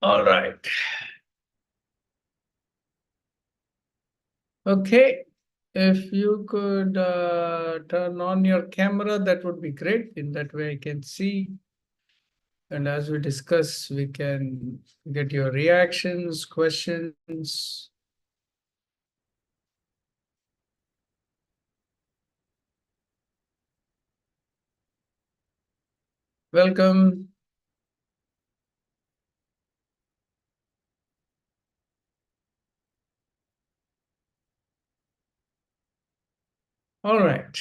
All right. Okay. If you could turn on your camera, that would be great. In that way, I can see. And as we discuss, we can get your reactions, questions. Welcome. All right.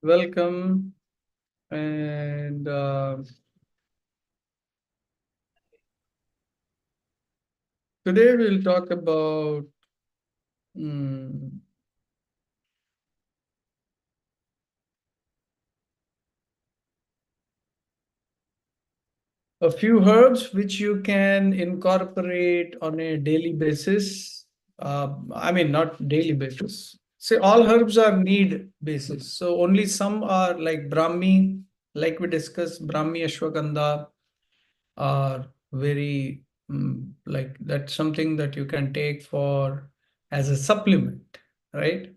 Welcome. And today we'll talk about mm, a few herbs which you can incorporate on a daily basis. I mean, not daily basis. Say all herbs are need basis. So only some are like Brahmi, like we discussed, Brahmi Ashwagandha are very like that's something that you can take for as a supplement, right?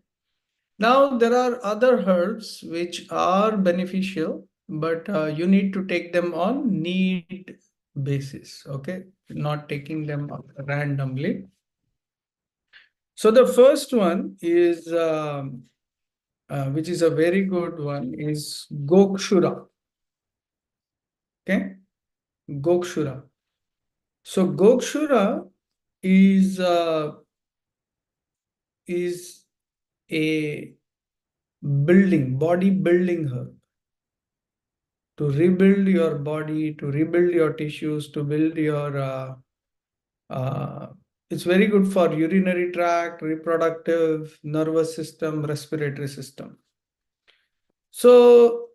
Now, there are other herbs which are beneficial, but you need to take them on need basis, okay? Not taking them randomly. So the first one is, which is a very good one, is Gokshura, okay? Gokshura. So Gokshura is is a body building herb to rebuild your body, to rebuild your tissues, to build your. Uh, it's very good for urinary tract, reproductive, nervous system, respiratory system. So,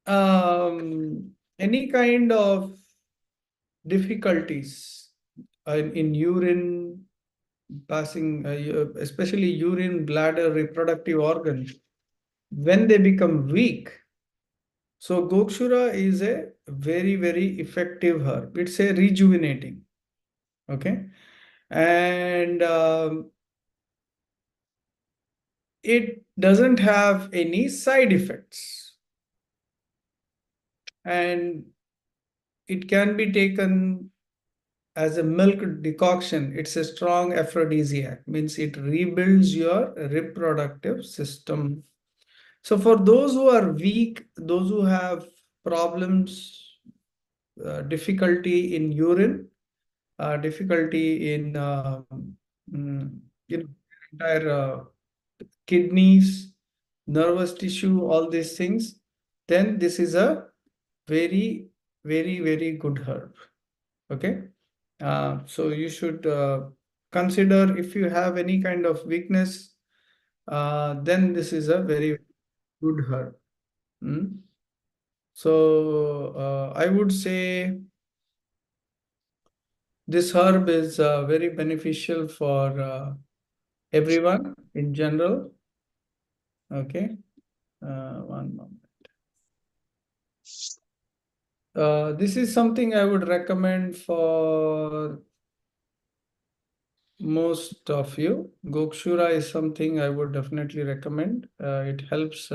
any kind of difficulties in urine passing, especially urine, bladder, reproductive organs, when they become weak. So Gokshura is a very, very effective herb. It's a rejuvenating. Okay. And it doesn't have any side effects. And it can be taken as a milk decoction. It's a strong aphrodisiac, means it rebuilds your reproductive system. So for those who are weak, those who have problems, difficulty in urine, difficulty in mm, you know, entire kidneys, nervous tissue, all these things, then this is a very, very, very good herb. Okay. So you should consider if you have any kind of weakness, then this is a very good herb. Mm. So I would say this herb is very beneficial for everyone in general. Okay. One moment. This is something I would recommend for most of you. Gokshura is something I would definitely recommend. It helps.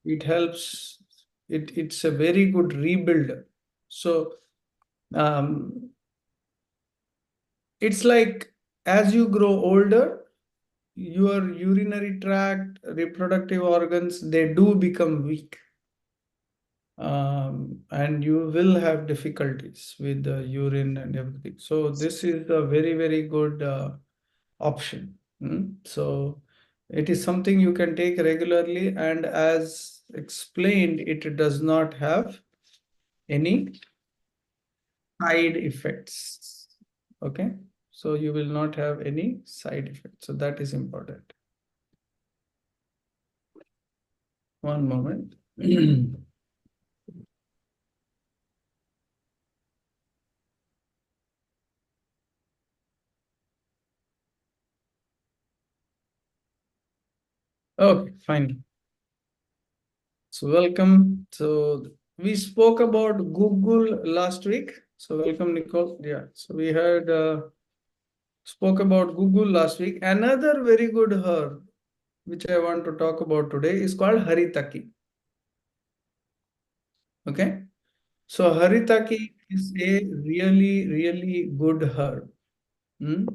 It helps. It's a very good rebuilder. So um, it's like as you grow older, your urinary tract, reproductive organs, they do become weak. And you will have difficulties with the urine and everything. So this is a very, very good option. So it is something you can take regularly, and as explained, it does not have any side effects. Okay, so you will not have any side effects. So that is important. One moment. Okay, fine. So welcome. So we spoke about Google last week. So welcome, Nicole. Yeah. So we had spoke about Google last week. Another very good herb which I want to talk about today is called Haritaki. Okay. So Haritaki is a really, really good herb. Hmm?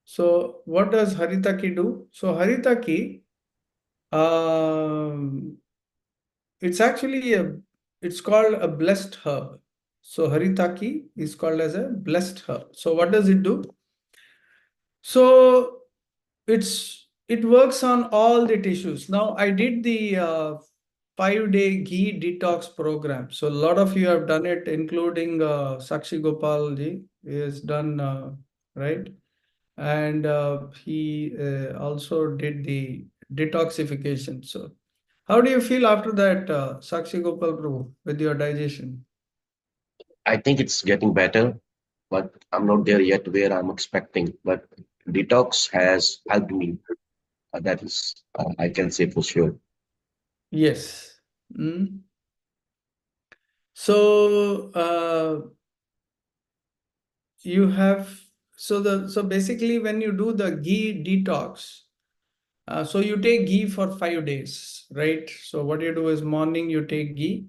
So what does Haritaki do? So Haritaki, um, it's called a blessed herb. So Haritaki is called as a blessed herb. So what does it do? So it works on all the tissues. Now I did the 5-day ghee detox program. So a lot of you have done it, including Sakshi Gopal ji. He has done right, and he also did the detoxification. So how do you feel after that, Sakshi Gopal Prabhu, with your digestion? I think it's getting better, but I'm not there yet where I'm expecting. But detox has helped me. That is, I can say for sure. Yes. Mm. So you have so basically when you do the ghee detox, so you take ghee for 5 days, right? So what you do is morning you take ghee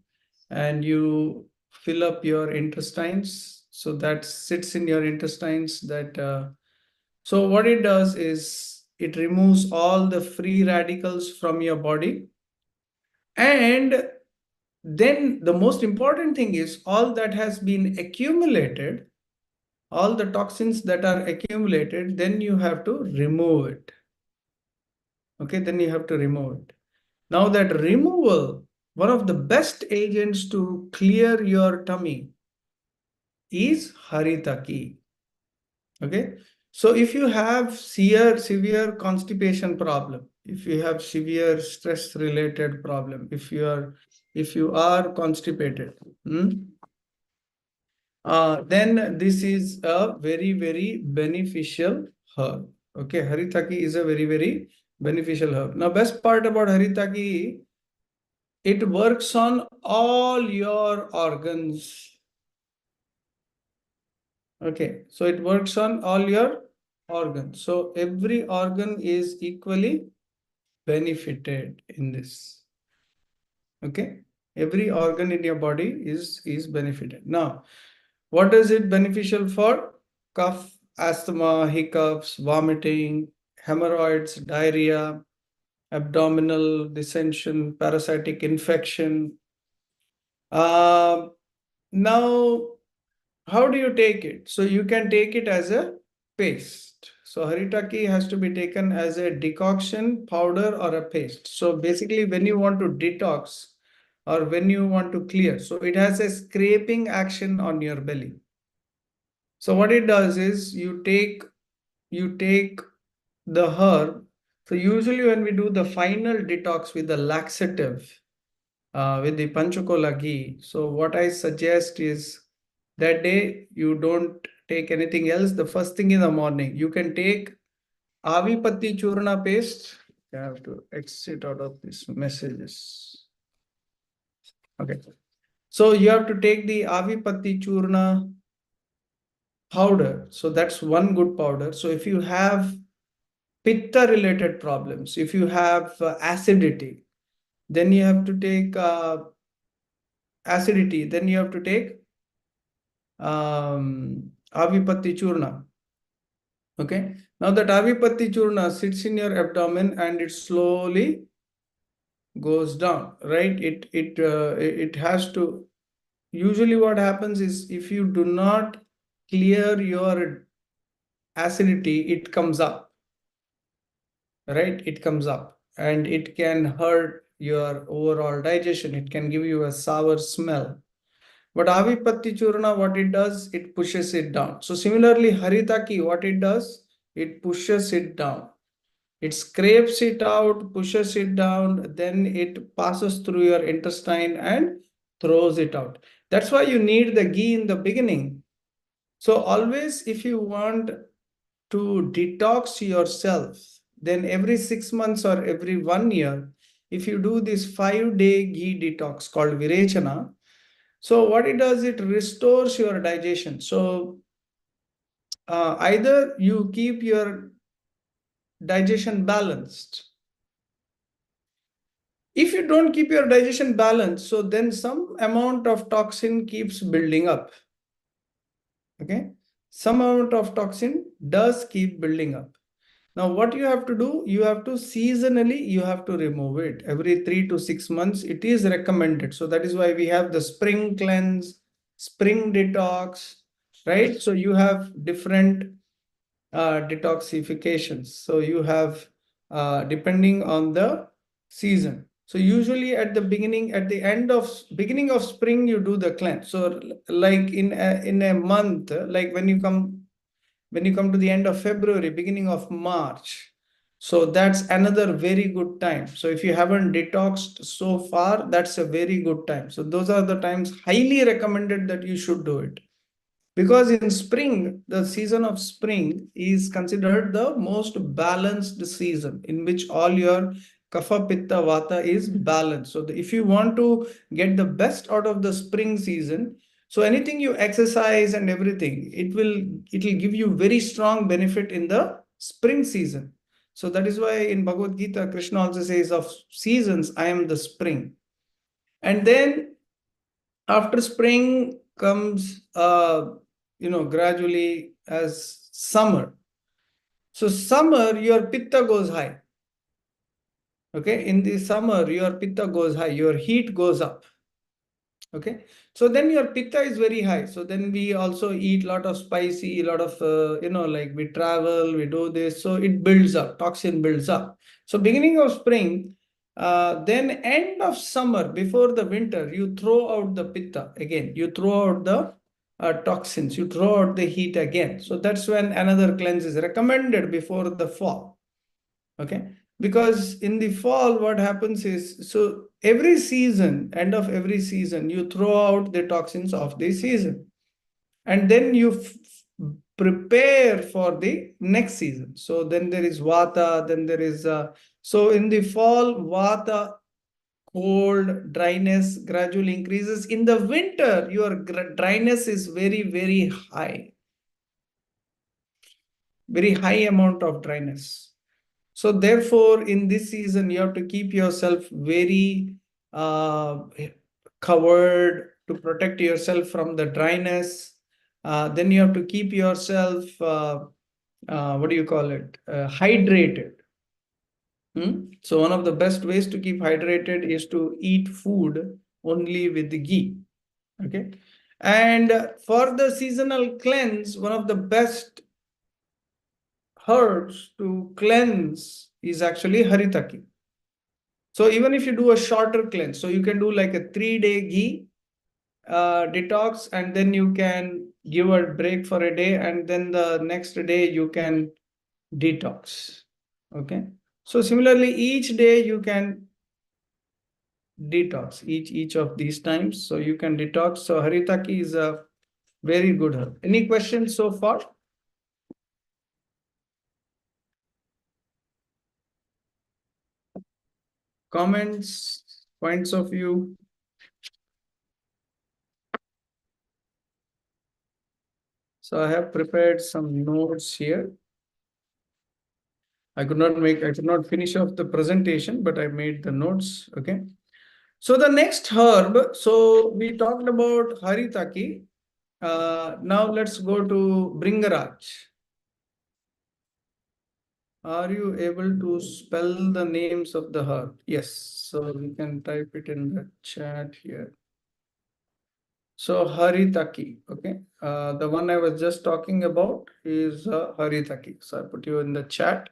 and you fill up your intestines. So that sits in your intestines. So what it does is it removes all the free radicals from your body. And then the most important thing is all that has been accumulated, all the toxins that are accumulated, then you have to remove it. Okay, then you have to remove it. Now that removal, one of the best agents to clear your tummy is Haritaki. Okay. So if you have severe constipation problem, if you have severe stress related problem, if you are constipated, then this is a very, very beneficial herb. Okay, Haritaki is a very, very beneficial herb. Now, best part about Haritaki, it works on all your organs. Okay, so it works on all your organs. So every organ is equally benefited in this. Okay, every organ in your body is benefited. Now, what is it beneficial for? Cough, asthma, hiccups, vomiting, hemorrhoids, diarrhea, abdominal dissension, parasitic infection. Um, Now, how do you take it? So you can take it as a paste. So haritaki has to be taken as a decoction, powder, or a paste. So basically, when you want to detox or when you want to clear, so it has a scraping action on your belly. So what it does is you take the herb. So usually when we do the final detox with the laxative, with the panchakola ghee, so what I suggest is that day you don't take anything else. The first thing in the morning, you can take Avipatti Churna paste. I have to exit out of these messages. Okay. So you have to take the Avipatti Churna powder. So that's one good powder. So if you have pitta related problems, if you have acidity, then you have to take then you have to take Avipatti Churna. Okay. Now that Avipatti Churna sits in your abdomen and it slowly goes down, right? It has to. Usually, what happens is if you do not clear your acidity, it comes up, right? It comes up and it can hurt your overall digestion. It can give you a sour smell. But Avipatti Churna, what it does, it pushes it down. So similarly, Haritaki, what it does, it pushes it down. It scrapes it out, pushes it down, then it passes through your intestine and throws it out. That's why you need the ghee in the beginning. So always, if you want to detox yourself, then every 6 months or every 1 year, if you do this 5-day ghee detox called Virechana, so what it does, it restores your digestion. So either you keep your digestion balanced. If you don't keep your digestion balanced, so then some amount of toxin keeps building up. Okay, some amount of toxin does keep building up. Now, what you have to do, you have to seasonally, you have to remove it every 3 to 6 months. It is recommended. So that is why we have the spring cleanse, spring detox, right? So you have different detoxifications. So you have depending on the season. So usually at the beginning, at the end of beginning of spring, you do the cleanse. So like in a month, like when you come to the end of February, beginning of March, so that's another very good time. So if you haven't detoxed so far, that's a very good time. So those are the times highly recommended that you should do it. Because in spring, the season of spring is considered the most balanced season in which all your kapha, pitta, vata is balanced. So if you want to get the best out of the spring season, so anything you exercise and everything, it will give you very strong benefit in the spring season. So that is why in Bhagavad Gita, Krishna also says of seasons, I am the spring. And then after spring comes gradually as summer. So summer, your pitta goes high. Okay, in the summer, your pitta goes high, your heat goes up. Okay, so then your pitta is very high. So then we also eat a lot of spicy, a lot of like we travel, we do this, so it builds up, toxin builds up. So beginning of spring, then end of summer, before the winter, you throw out the pitta again, you throw out the toxins, you throw out the heat again. So that's when another cleanse is recommended before the fall. Okay, because in the fall what happens is, so every season, end of every season, you throw out the toxins of the season, and then you prepare for the next season. So then there is vata, then there is so in the fall, vata, cold, dryness gradually increases. In the winter, your dryness is very high, very high amount of dryness. So therefore, in this season, you have to keep yourself very covered to protect yourself from the dryness. Then you have to keep yourself, what do you call it, hydrated. So one of the best ways to keep hydrated is to eat food only with the ghee. Okay. And for the seasonal cleanse, one of the best herbs to cleanse is actually haritaki. So even if you do a shorter cleanse, so you can do like a 3-day ghee detox, and then you can give a break for a day, and then the next day you can detox. Okay. So similarly, each day you can detox, each of these times. So you can detox. So haritaki is a very good herb. Any questions so far? Comments, points of view? So I have prepared some notes here. I could not finish off the presentation, but I made the notes. Okay. So the next herb, so we talked about haritaki. Now let's go to Bringaraj. Are you able to spell the names of the herb? Yes. So we can type it in the chat here. So haritaki, okay. The one I was just talking about is haritaki. So I put you in the chat.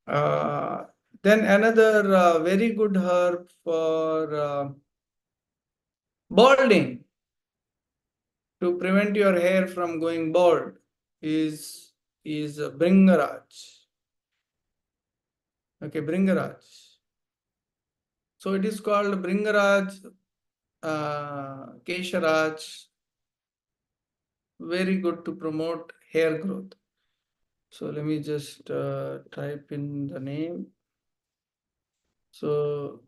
Then another very good herb for balding, to prevent your hair from going bald, is Bringaraj. Okay, Bringaraj. So it is called Bringaraj, Kesharaj. Very good to promote hair growth. So let me just type in the name. So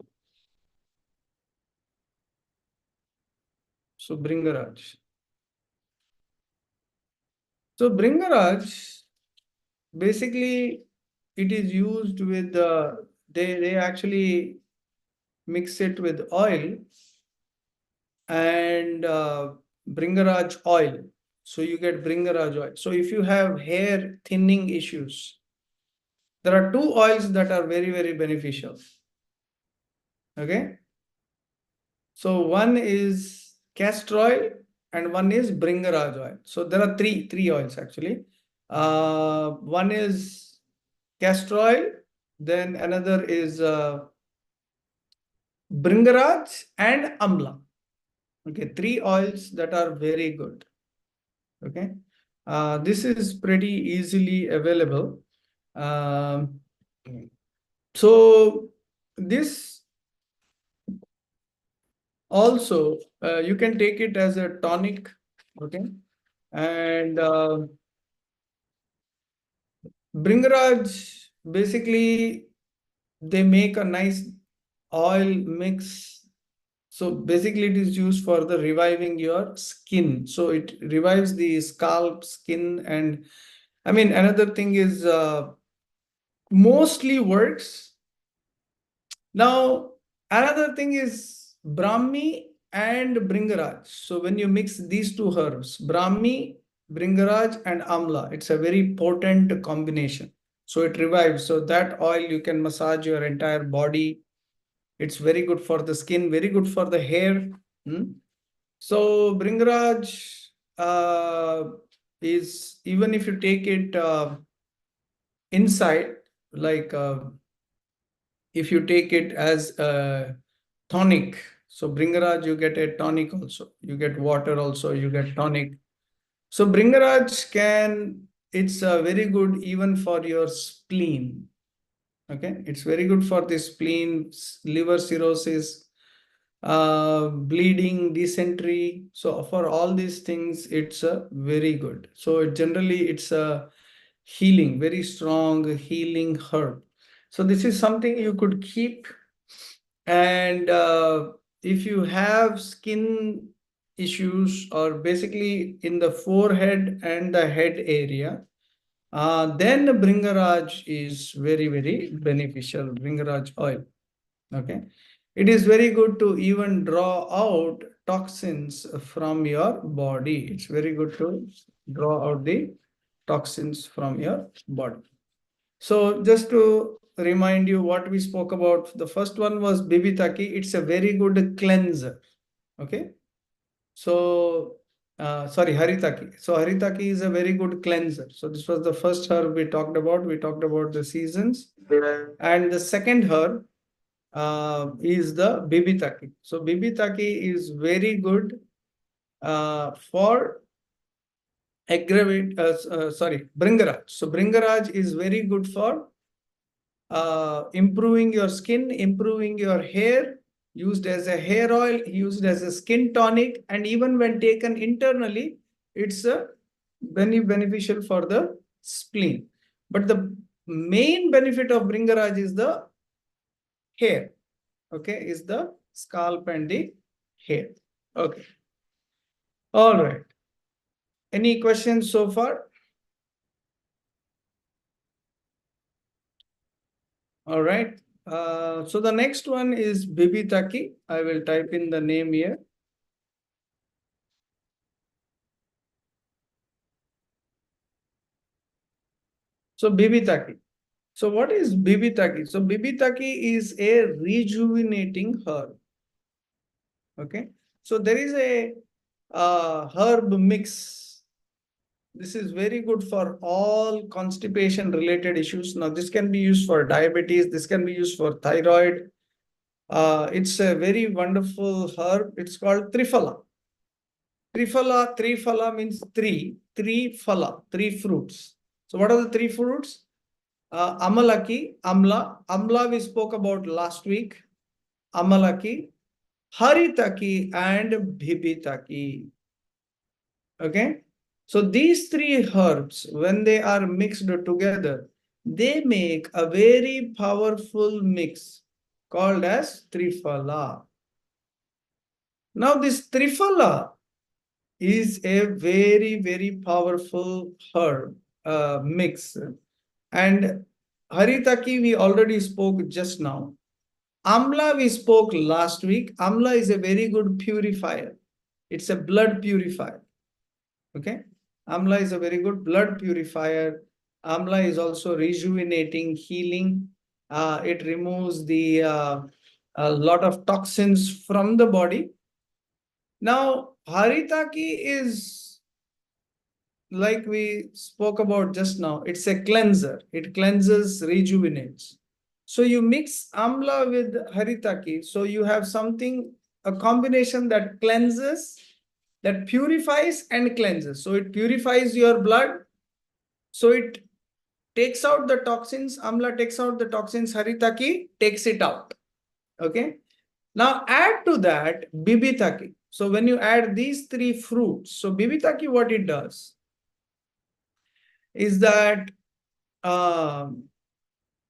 Bringaraj. So Bringaraj, basically, it is used with they actually mix it with oil and Bringaraj oil. So you get Bringaraj oil. So if you have hair thinning issues, there are two oils that are very, very beneficial. Okay. So one is castor oil and one is Bringaraj oil. So there are three oils actually. One is castor oil, then another is Bringaraj and Amla. Okay, three oils that are very good. Okay, this is pretty easily available. Um, so this also you can take it as a tonic. Okay, and Bringaraj, basically they make a nice oil mix. So basically it is used for the reviving your skin. So it revives the scalp, skin, and I mean another thing is mostly works. Now another thing is Brahmi and Bringaraj. So when you mix these two herbs, Brahmi, Bringaraj, and Amla, it's a very potent combination. So it revives. So that oil you can massage your entire body. It's very good for the skin, very good for the hair. So Bringaraj is, even if you take it inside, like if you take it as a tonic, so Bringaraj, you get a tonic also. You get water also, you get tonic. So Bringaraj it's very good even for your spleen. Okay, it's very good for the spleen, liver cirrhosis, bleeding, dysentery. So for all these things, it's very good. So generally, it's a healing, very strong healing herb. So this is something you could keep. And if you have skin issues or basically in the forehead and the head area, then Bringaraj is very, very beneficial, Bringaraj oil. Okay. It is very good to even draw out toxins from your body. It's very good to draw out the toxins from your body. So just to remind you what we spoke about, the first one was Bibitaki. It's a very good cleanser. Okay. So, sorry, Haritaki. So Haritaki is a very good cleanser. So this was the first herb we talked about. We talked about the seasons. And the second herb is the Bibitaki. So Bibitaki is very good for Bringaraj. So Bringaraj is very good for improving your skin, improving your hair, used as a hair oil, used as a skin tonic, and even when taken internally, it's very beneficial for the spleen. But the main benefit of Bringaraj is the hair. Okay, is the scalp and the hair. Okay. All right. Any questions so far? All right. So the next one is Bibitaki. I will type in the name here. So Bibitaki. So what is Bibitaki? So Bibitaki is a rejuvenating herb. Okay. So there is a herb mix. This is very good for all constipation related issues. Now this can be used for diabetes. This can be used for thyroid. It's a very wonderful herb. It's called Triphala. Triphala means three phala, three fruits. So what are the three fruits? Amalaki, Amla. Amla we spoke about last week. Amalaki, Haritaki, and Bhibitaki. Okay. So these three herbs, when they are mixed together, they make a very powerful mix called as Triphala. Now this Triphala is a very, very powerful herb mix. And Haritaki we already spoke just now. Amla we spoke last week. Amla is a very good purifier. It's a blood purifier. Okay. Amla is a very good blood purifier. Amla is also rejuvenating, healing. It removes the a lot of toxins from the body. Now, Haritaki is like we spoke about just now. It's a cleanser. It cleanses, rejuvenates. So you mix Amla with Haritaki. So you have something, a combination that cleanses, that purifies and cleanses. So it purifies your blood. So it takes out the toxins. Amla takes out the toxins. Haritaki takes it out. Okay. Now add to that Bibitaki. So when you add these three fruits, so Bibitaki, what it does is that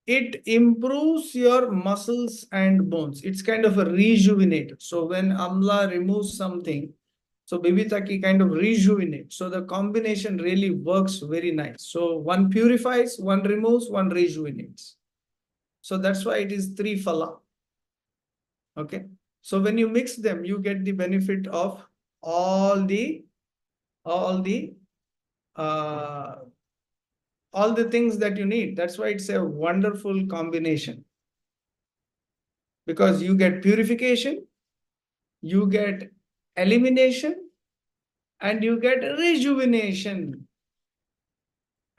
it improves your muscles and bones. It's kind of a rejuvenator. So when Amla removes something, so Bibitaki kind of rejuvenates. So the combination really works very nice. So one purifies, one removes, one rejuvenates. So that's why it is Triphala. Okay. So when you mix them, you get the benefit of all the uh, all the things that you need. That's why it's a wonderful combination. Because you get purification, you get elimination, and you get rejuvenation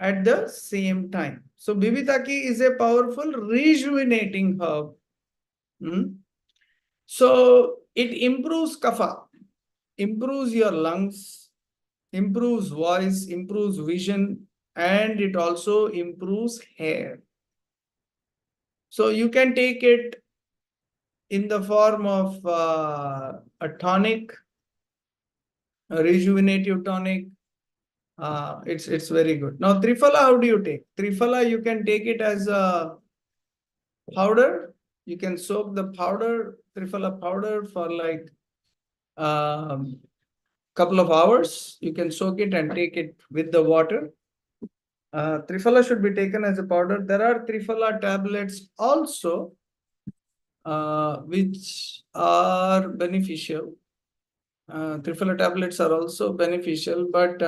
at the same time. So Bibitaki is a powerful rejuvenating herb. So it improves kapha, improves your lungs, improves voice, improves vision, and it also improves hair. So you can take it in the form of a tonic, a rejuvenative tonic. It's very good. Now Triphala, how do you take? Triphala, you can take it as a powder. You can soak the powder, Triphala powder, for like couple of hours. You can soak it and take it with the water. Triphala should be taken as a powder. There are Triphala tablets also, which are beneficial. Triphala tablets are also beneficial, but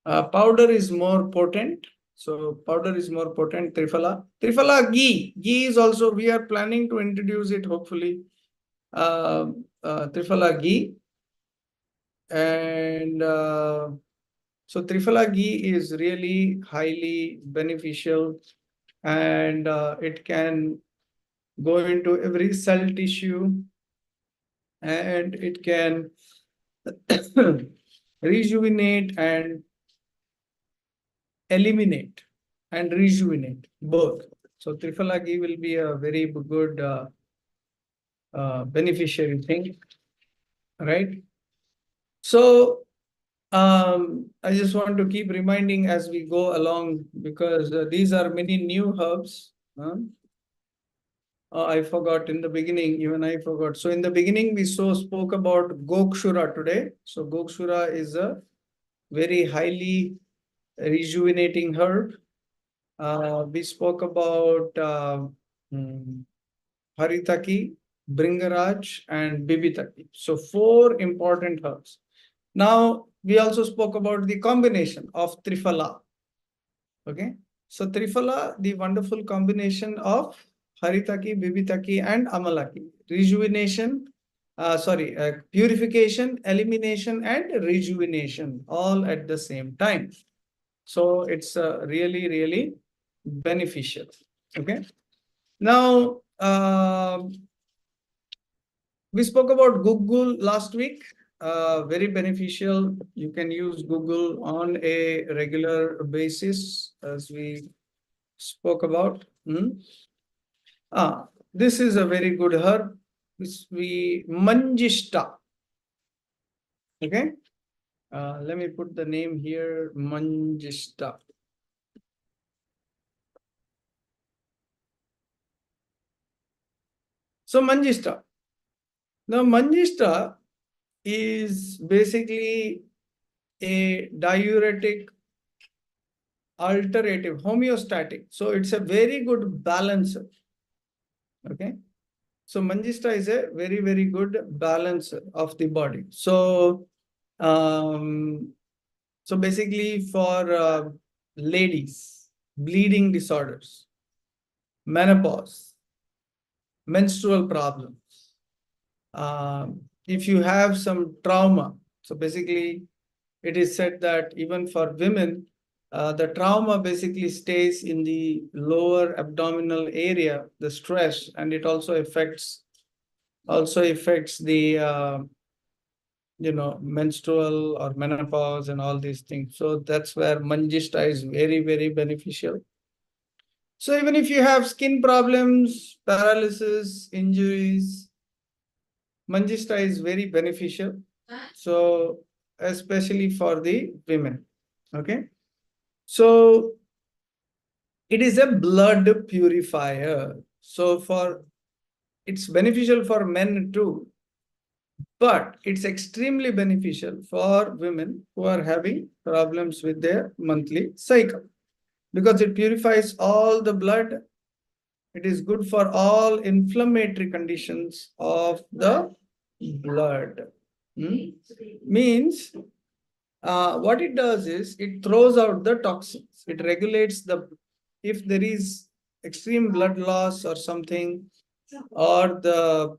powder is more potent. So powder is more potent. Triphala ghee. Ghee is also, we are planning to introduce it hopefully. Triphala ghee. And so Triphala ghee is really highly beneficial, and it can go into every cell tissue, and it can rejuvenate and eliminate and rejuvenate both. So Triphala ghee will be a very good beneficiary thing, right? So I just want to keep reminding as we go along, because these are many new herbs. I forgot in the beginning, even I forgot. So in the beginning, we spoke about Gokshura today. So Gokshura is a very highly rejuvenating herb. We spoke about Haritaki, Bringaraj, and Bibitaki. So 4 important herbs. Now, we also spoke about the combination of Triphala. Okay. So Triphala, the wonderful combination of Haritaki, Bibitaki, and Amalaki. Rejuvenation, purification, elimination, and rejuvenation all at the same time. So it's really, really beneficial. Okay. Now, we spoke about Google last week. Very beneficial. You can use Google on a regular basis, as we spoke about. This is a very good herb. Manjishta. Okay. Let me put the name here, Manjishta. So Manjista. Now Manjista is basically a diuretic alternative, homeostatic. So it's a very good balancer. Okay. So Manjista is a very, very good balancer of the body. So, so basically for ladies, bleeding disorders, menopause, menstrual problems, if you have some trauma, so basically it is said that even for women, the trauma basically stays in the lower abdominal area, the stress, and it also affects the menstrual or menopause and all these things. So that's where Manjista is very, very beneficial. So even if you have skin problems, paralysis, injuries, Manjista is very beneficial. So especially for the women. Okay. So it is a blood purifier. So it's beneficial for men too, but it's extremely beneficial for women who are having problems with their monthly cycle because it purifies all the blood. It is good for all inflammatory conditions of the blood. Means what it does is it throws out the toxins. It regulates if there is extreme blood loss or something, or the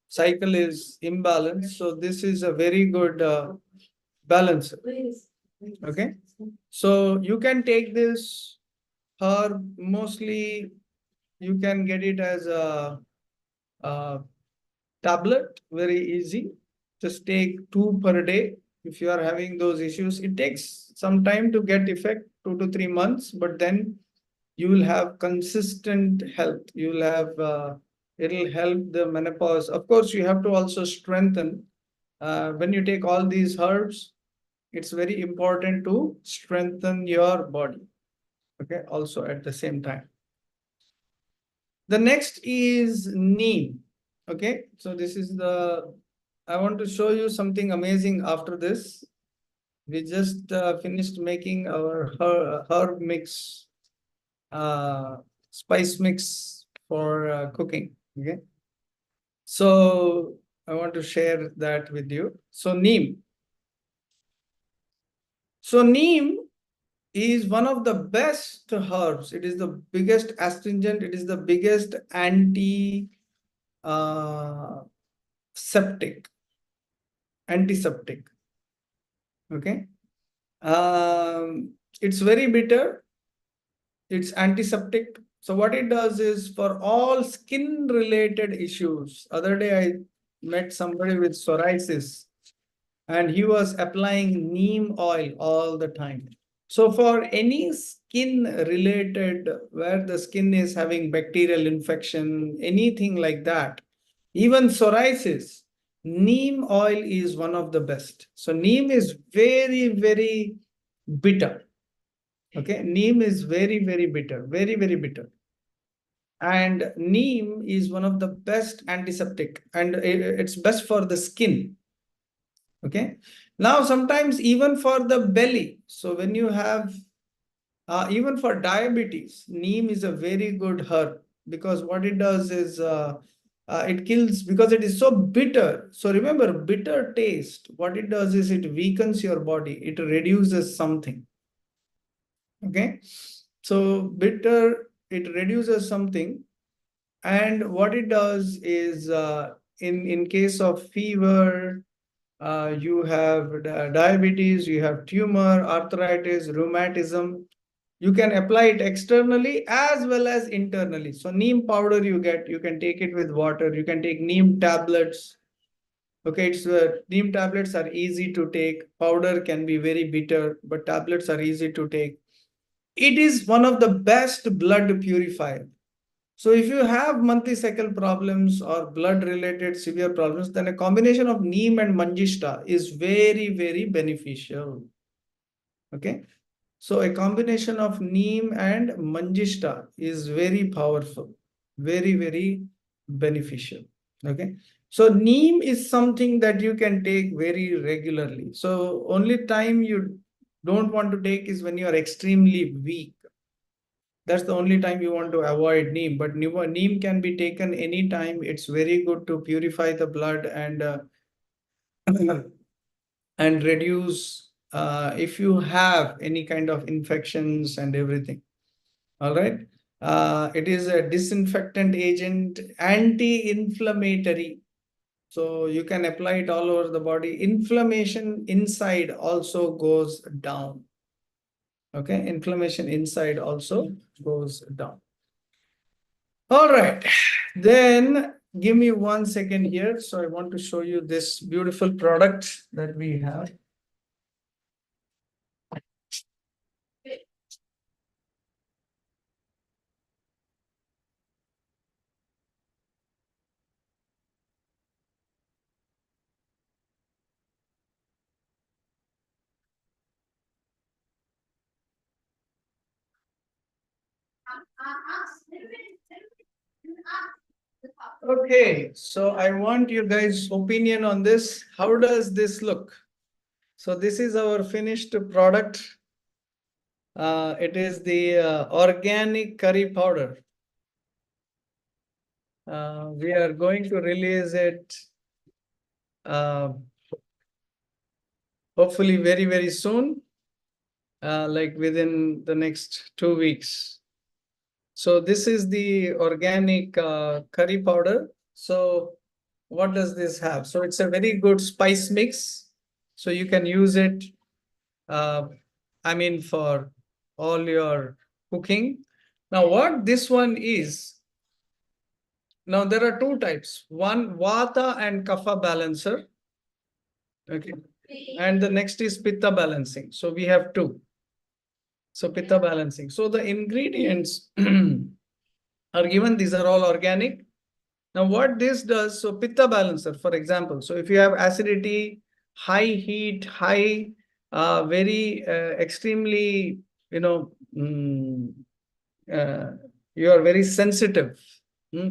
cycle is imbalanced. So this is a very good balancer. Okay. So you can take this herb, mostly you can get it as a tablet, very easy. Just take 2 per day. If you are having those issues, it takes some time to get effect, 2 to 3 months, but then you will have consistent health. You will have, it'll help the menopause. Of course, you have to also strengthen. When you take all these herbs, it's very important to strengthen your body. Okay, also at the same time. The next is neem. Okay, so this is I want to show you something amazing after this. We just finished making our herb mix, spice mix for cooking. Okay, so I want to share that with you. So neem. So neem is one of the best herbs. It is the biggest astringent. It is the biggest anti septic, antiseptic. Okay. It's very bitter. It's antiseptic. So what it does is for all skin related issues. Other day I met somebody with psoriasis and he was applying neem oil all the time. So for any skin related, where the skin is having bacterial infection, anything like that, even psoriasis, neem oil is one of the best. So neem is very, very bitter. Okay, neem is very, very bitter, very, very bitter. And neem is one of the best antiseptic, and it's best for the skin. Okay. Now, sometimes even for the belly. So when you have, even for diabetes, neem is a very good herb because what it does is it kills, because it is so bitter. So remember, bitter taste, what it does is it weakens your body. It reduces something. Okay. So bitter, it reduces something. And what it does is in case of fever, you have diabetes, you have tumor, arthritis, rheumatism. You can apply it externally as well as internally. So neem powder you can take it with water. You can take neem tablets. Okay, it's neem tablets are easy to take. Powder can be very bitter, but tablets are easy to take. It is one of the best blood purifier. So if you have monthly cycle problems or blood related severe problems, then a combination of neem and manjista is very, very beneficial. Okay. So a combination of neem and manjista is very powerful, very, very beneficial. Okay. So neem is something that you can take very regularly. So only time you don't want to take is when you are extremely weak. That's the only time you want to avoid neem. But neem can be taken anytime. It's very good to purify the blood and reduce if you have any kind of infections and everything. All right. It is a disinfectant agent, anti-inflammatory. So you can apply it all over the body. Inflammation inside also goes down. Okay, inflammation inside also goes down. All right, then give me 1 second here. So I want to show you this beautiful product that we have. Okay, so I want you guys' opinion on this. How does this look? So this is our finished product. It is the organic curry powder. We are going to release it uh, hopefully very, very soon, like within the next 2 weeks. So this is the organic curry powder. So what does this have? So it's a very good spice mix. So you can use it, uh, I mean, for all your cooking. Now, what this one is, now there are two types. One, Vata and Kapha balancer. Okay. And the next is Pitta balancing. So we have two. So Pitta balancing. So the ingredients are given. These are all organic. Now what this does, so Pitta balancer, for example. So if you have acidity, high heat, high, very extremely, uh, you are very sensitive,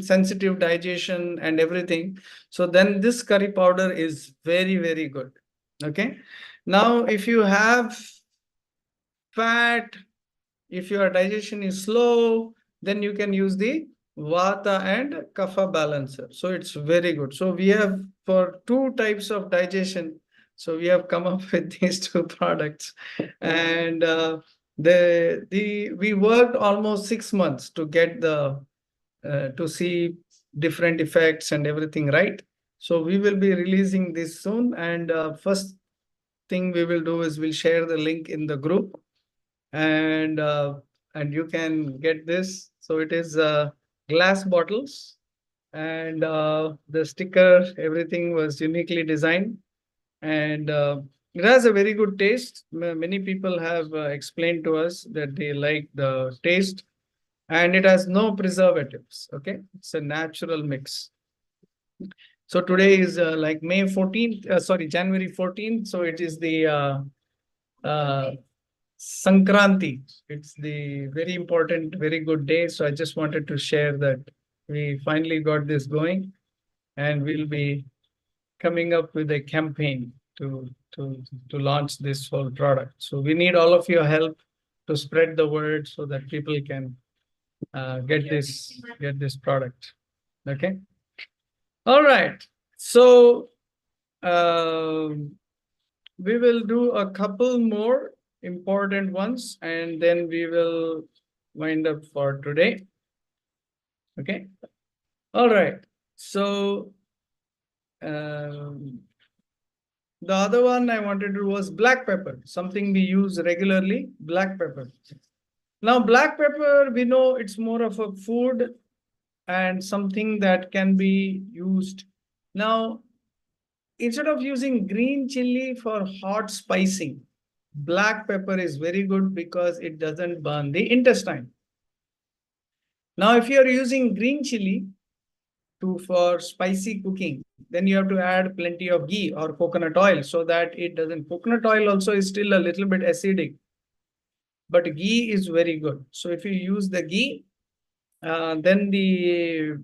sensitive digestion and everything. So then this curry powder is very, very good. Okay. Now, if you have fat, if your digestion is slow, then you can use the Vata and Kapha balancer. So it's very good. So we have for two types of digestion. So we have come up with these two products, and we worked almost 6 months to get the to see different effects and everything, right? So we will be releasing this soon, and first thing we will do is we'll share the link in the group, and you can get this. So it is glass bottles, and the sticker, everything was uniquely designed, and it has a very good taste. Many people have explained to us that they like the taste, and it has no preservatives. Okay, it's a natural mix. So today is like May 14th, sorry, January 14th. So it is the uh, Sankranti. It's the very important, very good day. So I just wanted to share that we finally got this going, and we'll be coming up with a campaign to launch this whole product. So we need all of your help to spread the word so that people can get this product. Okay. All right. So we will do a couple more important ones, and then we will wind up for today. Okay. All right. So the other one I wanted to do was black pepper, something we use regularly, black pepper. Now, black pepper, we know it's more of a food and something that can be used. Now, instead of using green chili for hot spicing, black pepper is very good because it doesn't burn the intestine. Now, if you are using green chili for spicy cooking, then you have to add plenty of ghee or coconut oil so that it doesn't. Coconut oil also is still a little bit acidic, but ghee is very good. So if you use the ghee, then the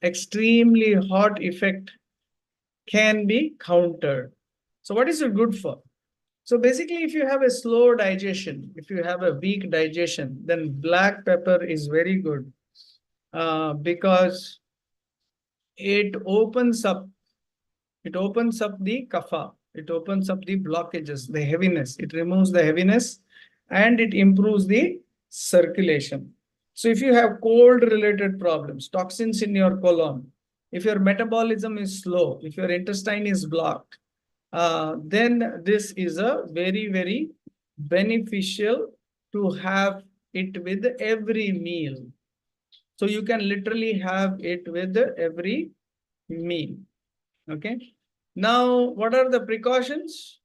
extremely hot effect can be countered. So what is it good for? So basically, if you have a slow digestion, if you have a weak digestion, then black pepper is very good because it opens up the kapha, it opens up the blockages, the heaviness, it removes the heaviness and it improves the circulation. So if you have cold related problems, toxins in your colon, if your metabolism is slow, if your intestine is blocked, then this is a very, very beneficial to have it with every meal. So you can literally have it with every meal. Okay. Now, what are the precautions?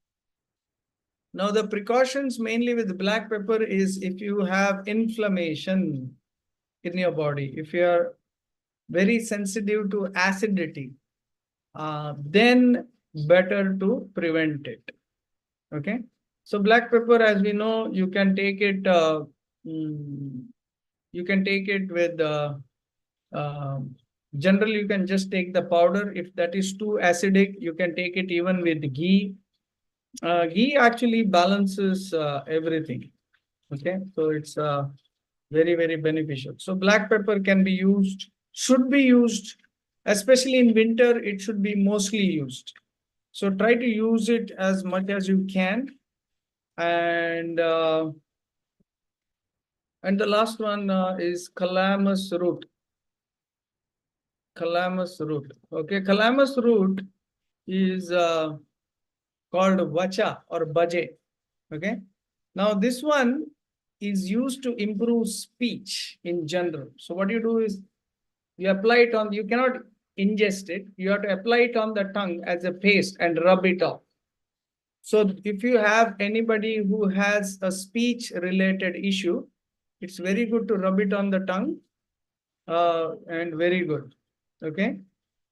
Now, the precautions mainly with black pepper is if you have inflammation in your body, if you are very sensitive to acidity, then better to prevent it. Okay. So black pepper, as we know, you can take it. You can take it with. Generally, you can just take the powder. If that is too acidic, you can take it even with ghee. Ghee actually balances everything. Okay, so it's very, very beneficial. So black pepper can be used, should be used, especially in winter. It should be mostly used. So try to use it as much as you can. And the last one is calamus root. Calamus root. Okay, calamus root is called vacha or baje. Okay. Now this one is used to improve speech in general. So what you do is you apply it on, you cannot ingest it. You have to apply it on the tongue as a paste and rub it off. So if you have anybody who has a speech related issue, it's very good to rub it on the tongue and very good. Okay.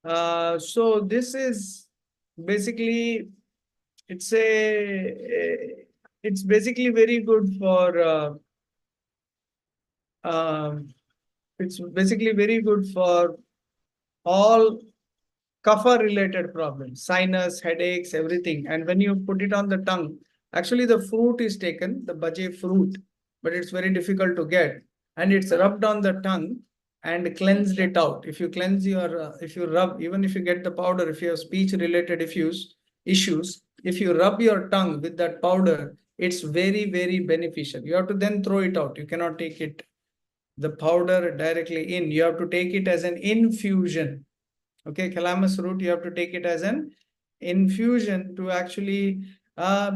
So this is basically, it's it's basically very good for it's basically very good for all kapha related problems, sinus, headaches, everything. And when you put it on the tongue, actually the fruit is taken, the baje fruit, but it's very difficult to get, and it's rubbed on the tongue and cleansed it out. If you cleanse your, if you rub, even if you get the powder, if you have speech related issues, if you rub your tongue with that powder, it's very, very beneficial. You have to then throw it out. You cannot take it, the powder, directly in. You have to take it as an infusion. Okay, calamus root, you have to take it as an infusion to actually,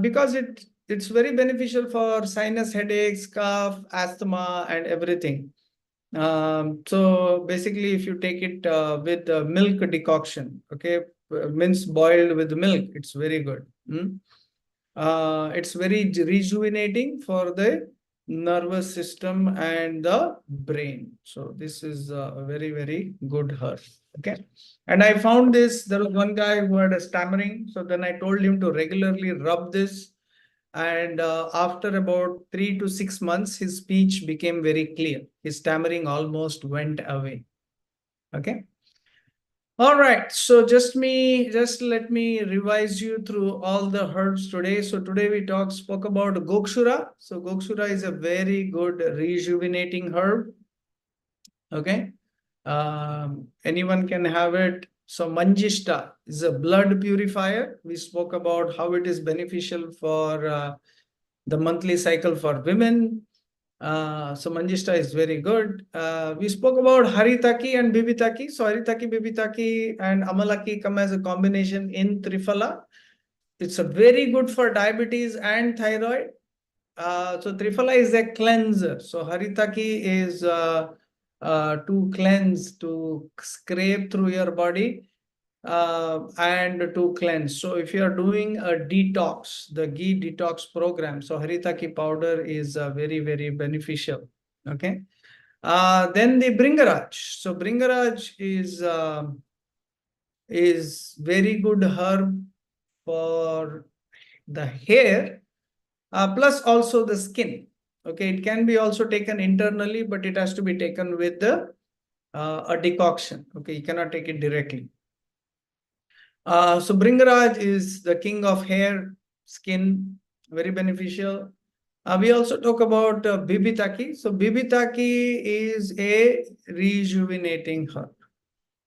because it's very beneficial for sinus headaches, cough, asthma, and everything. So basically, if you take it with milk decoction, okay, mince boiled with milk, it's very good. It's very rejuvenating for the nervous system and the brain. So this is a very, very good herb. Okay. And I found this, there was one guy who had a stammering. So then I told him to regularly rub this. And after about 3 to 6 months, his speech became very clear. His stammering almost went away. Okay. All right, so just let me revise you through all the herbs today. So today we spoke about Gokshura. So Gokshura is a very good rejuvenating herb. Okay, anyone can have it. So Manjishta is a blood purifier. We spoke about how it is beneficial for the monthly cycle for women. So Manjishta is very good. We spoke about Haritaki and Bibitaki. So Haritaki, Bibitaki, and Amalaki come as a combination in Triphala. It's a very good for diabetes and thyroid. So Triphala is a cleanser. So Haritaki is to cleanse, to scrape through your body and to cleanse. So if you are doing a detox, the ghee detox program, so Haritaki powder is very, very beneficial. Okay. Then the Bringaraj. So Bringaraj is very good herb for the hair, plus also the skin. Okay, it can be also taken internally, but it has to be taken with the a decoction. Okay, you cannot take it directly. So Bringaraj is the king of hair, skin, very beneficial. We also talk about Bibitaki. So Bibitaki is a rejuvenating herb.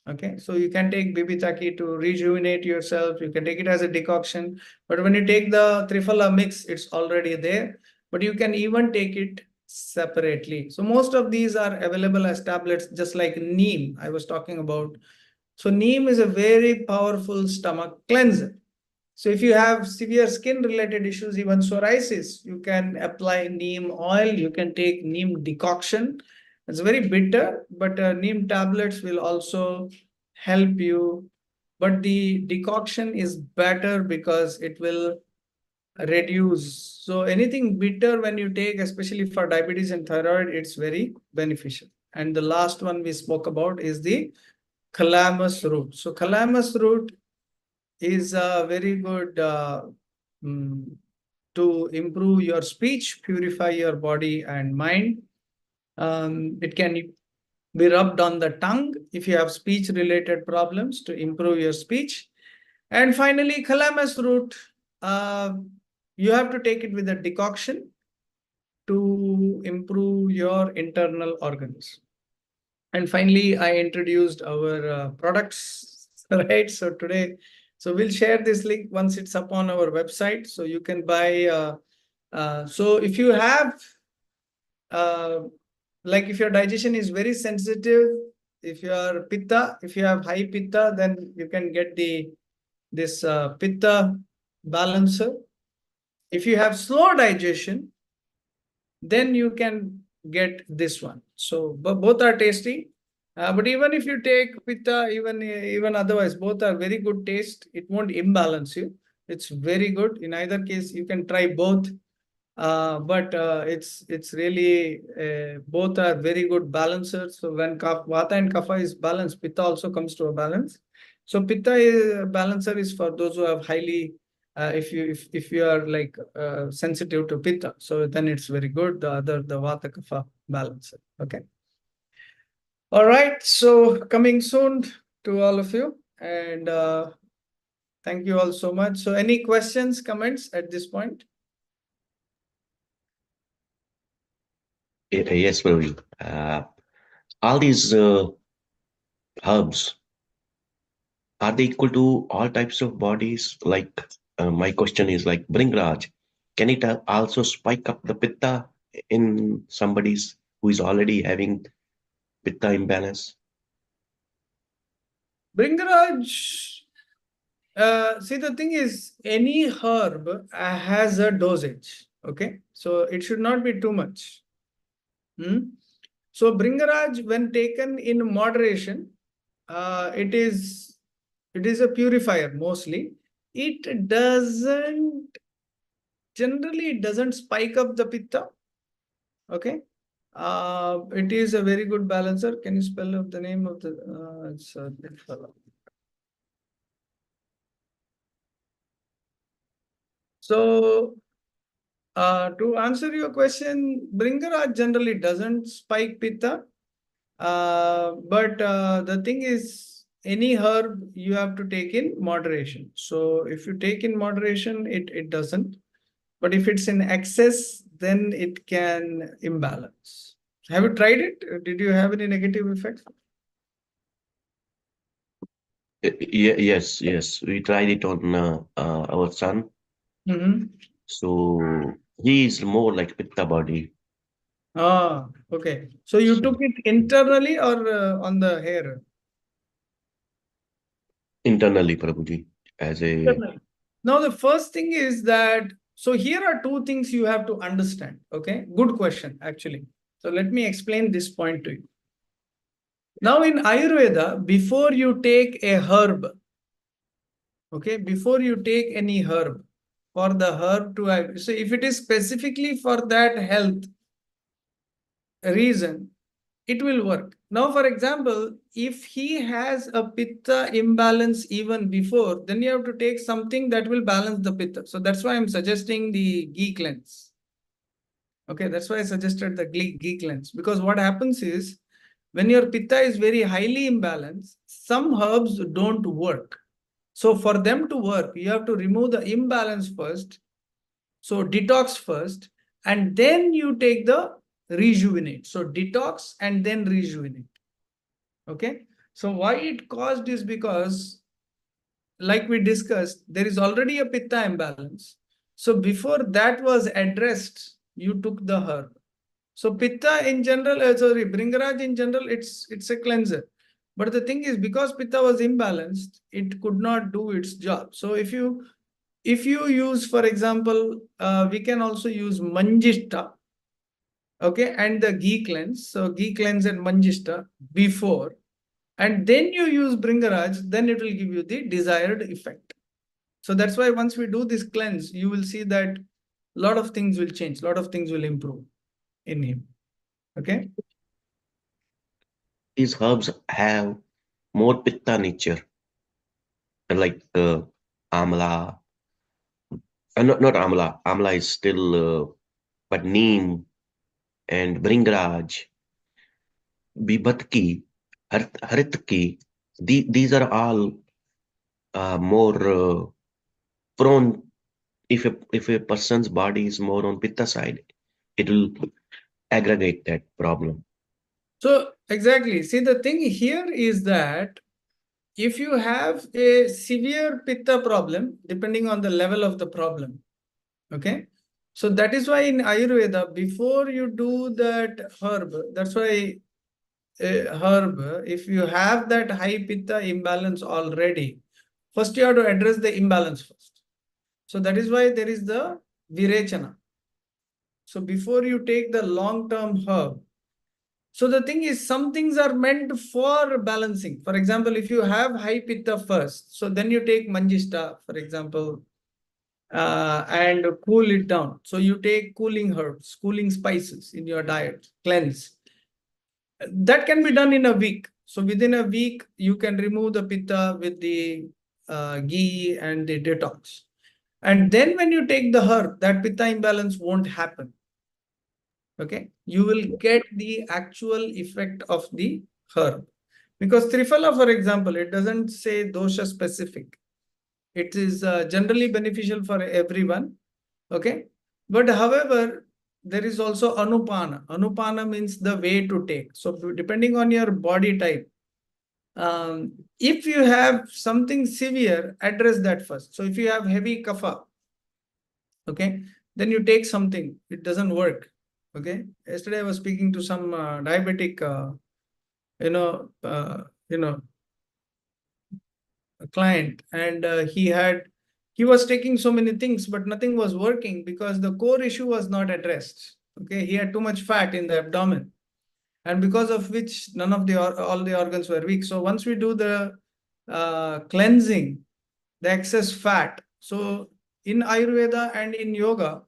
Okay, so you can take Bibitaki to rejuvenate yourself. You can take it as a decoction, but when you take the Triphala mix, it's already there. But you can even take it separately. So most of these are available as tablets, just like neem I was talking about. So neem is a very powerful stomach cleanser. So if you have severe skin related issues, even psoriasis, you can apply neem oil. You can take neem decoction. It's very bitter, but neem tablets will also help you. But the decoction is better because it will reduce. So anything bitter when you take, especially for diabetes and thyroid, it's very beneficial. And the last one we spoke about is the calamus root. So calamus root is a very good to improve your speech, purify your body and mind. It can be rubbed on the tongue if you have speech related problems to improve your speech. And finally, calamus root, you have to take it with a decoction to improve your internal organs. And finally, I introduced our products, right? So today, so we'll share this link once it's up on our website. So you can buy. So if you have, like if your digestion is very sensitive, if you are pitta, if you have high pitta, then you can get this pitta balancer. If you have slow digestion, then you can get this one. So both are tasty. But even if you take pitta, even otherwise, both are very good taste. It won't imbalance you. It's very good. In either case, you can try both. But it's really both are very good balancers. So when vata and kapha is balanced, pitta also comes to a balance. So pitta is, balancer is for those who have highly if you are like sensitive to pitta, so then it's very good. The vata kapha balancer. Okay. All right. So coming soon to all of you, and thank you all so much. So any questions, comments at this point? Yes, Praveen. All these herbs, are they equal to all types of bodies? Like, my question is like, Bringraj, can it also spike up the pitta in somebody's who is already having pitta imbalance? Bringaraj, see, the thing is, any herb has a dosage. Okay, so it should not be too much. So Bringaraj, when taken in moderation, it is a purifier mostly. It doesn't generally it doesn't spike up the pitta. Okay. It is a very good balancer. Can you spell out the name of the it's so to answer your question, Bringaraj generally doesn't spike pitta. But the thing is, any herb you have to take in moderation. So if you take in moderation, it doesn't. But if it's in excess, then it can imbalance. Have you tried it? Did you have any negative effects? Yes, yes. We tried it on our son. So he is more like pitta body. Ah, okay. So you took it internally or on the hair? Internally, Prabhuji, as a Internally. Now, the first thing is that, so here are two things you have to understand. Okay. Good question, actually. So let me explain this point to you. Now, in Ayurveda, before you take a herb, okay, before you take any herb, for the herb to, so if it is specifically for that health reason, it will work. Now, for example, if he has a pitta imbalance even before, then you have to take something that will balance the pitta. So that's why I'm suggesting the ghee cleanse. Okay, that's why I suggested the ghee cleanse, because what happens is when your pitta is very highly imbalanced, some herbs don't work. So for them to work, you have to remove the imbalance first. So detox first, and then you take the rejuvenate. So detox and then rejuvenate. Okay. So why it caused is because, like we discussed, there is already a pitta imbalance. So before that was addressed, you took the herb. So pitta in general, Bhringraj in general, it's a cleanser. But the thing is, because pitta was imbalanced, it could not do its job. So if you use, for example, we can also use Manjishta, okay, and the ghee cleanse. So ghee cleanse and Manjishta before, and then you use Bhringraj, then it will give you the desired effect. So that's why once we do this cleanse, you will see that a lot of things will change, a lot of things will improve in him. Okay. These herbs have more pitta nature, like amla. Not amla. Amla is still, but neem and bringraj, bibatki, haritki. These are all more prone. If a person's body is more on pitta side, it will aggravate that problem. So exactly. See, the thing here is that if you have a severe pitta problem, depending on the level of the problem, okay. So that is why in Ayurveda, before you do that herb, that's why herb, if you have that high pitta imbalance already, first you have to address the imbalance first. So that is why there is the virechana. So before you take the long-term herb, so the thing is, some things are meant for balancing. For example, if you have high pitta first, so then you take Manjishta, for example, and cool it down. So you take cooling herbs, cooling spices in your diet, cleanse. That can be done in a week. So within a week, you can remove the pitta with the ghee and the detox. And then when you take the herb, that pitta imbalance won't happen. Okay, you will get the actual effect of the herb. Because Triphala, for example, it doesn't say dosha specific. It is generally beneficial for everyone. Okay. But however, there is also Anupana. Anupana means the way to take. So depending on your body type, if you have something severe, address that first. So if you have heavy kapha, okay, then you take something, it doesn't work. Okay. Yesterday I was speaking to some diabetic, you know, a client, and he was taking so many things, but nothing was working because the core issue was not addressed. Okay, he had too much fat in the abdomen, and because of which none of the all the organs were weak. So once we do the cleansing, the excess fat. So in Ayurveda and in yoga,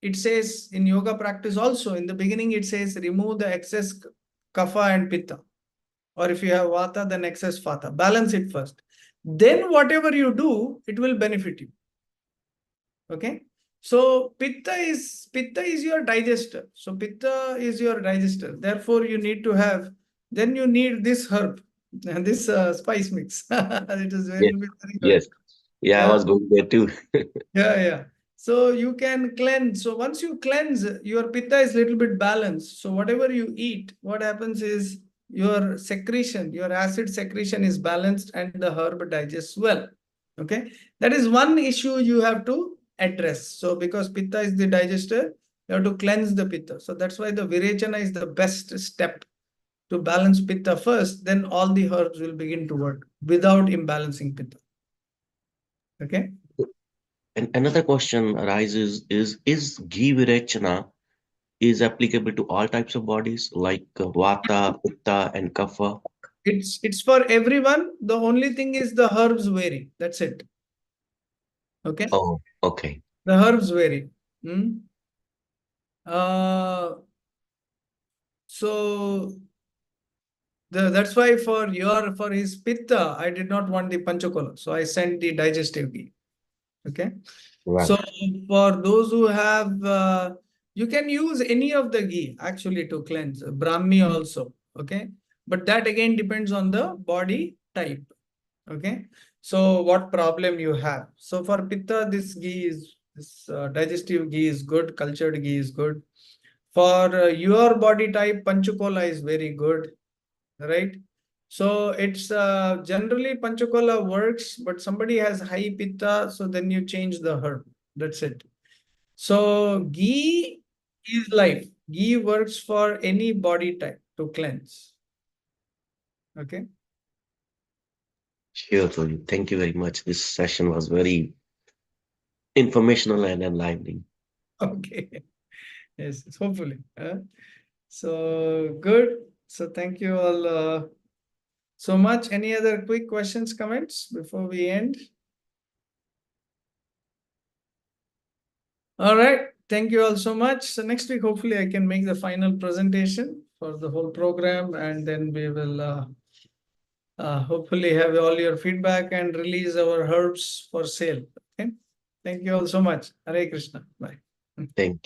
it says in yoga practice also in the beginning it says remove the excess kapha and pitta, or if you have vata, then excess vata. Balance it first. Then whatever you do, it will benefit you. Okay. So pitta is your digester. So pitta is your digester. Therefore, you need to have. Then you need this herb and this spice mix. It is Yes, very good. yes. Yeah, I Yeah, was going there too. yeah. So you can cleanse. So once you cleanse, your pitta is little bit balanced. So whatever you eat, what happens is your secretion, your acid secretion is balanced and the herb digests well. Okay. That is one issue you have to address. So because pitta is the digester, you have to cleanse the pitta. So that's why the virechana is the best step to balance pitta first. Then all the herbs will begin to work without imbalancing pitta. Okay. And another question arises is ghee virechana is applicable to all types of bodies like vata, pitta, and kapha? It's for everyone. The only thing is the herbs vary. That's it. Okay. Oh, okay. The herbs vary. Hmm? Uh, so that's why for his pitta, I did not want the panchakola. So I sent the digestive ghee. Okay. Right. So for those who have You can use any of the ghee actually to cleanse, Brahmi also, okay? But that again depends on the body type, okay? So what problem you have. So for Pitta, this ghee is, this digestive ghee is good, cultured ghee is good. For your body type, Panchakola is very good, right? So it's generally Panchakola works, but somebody has high Pitta, so then you change the herb. That's it. So ghee is life. Ghee works for any body type to cleanse. Okay. Sure, Tony. Thank you very much. This session was very informational and enlightening. Okay. Yes, hopefully. So good. So thank you all so much. Any other quick questions, comments before we end? All right. Thank you all so much. So next week, hopefully, I can make the final presentation for the whole program, and then we will hopefully have all your feedback and release our herbs for sale. Okay. Thank you all so much. Hare Krishna. Bye. Thank you.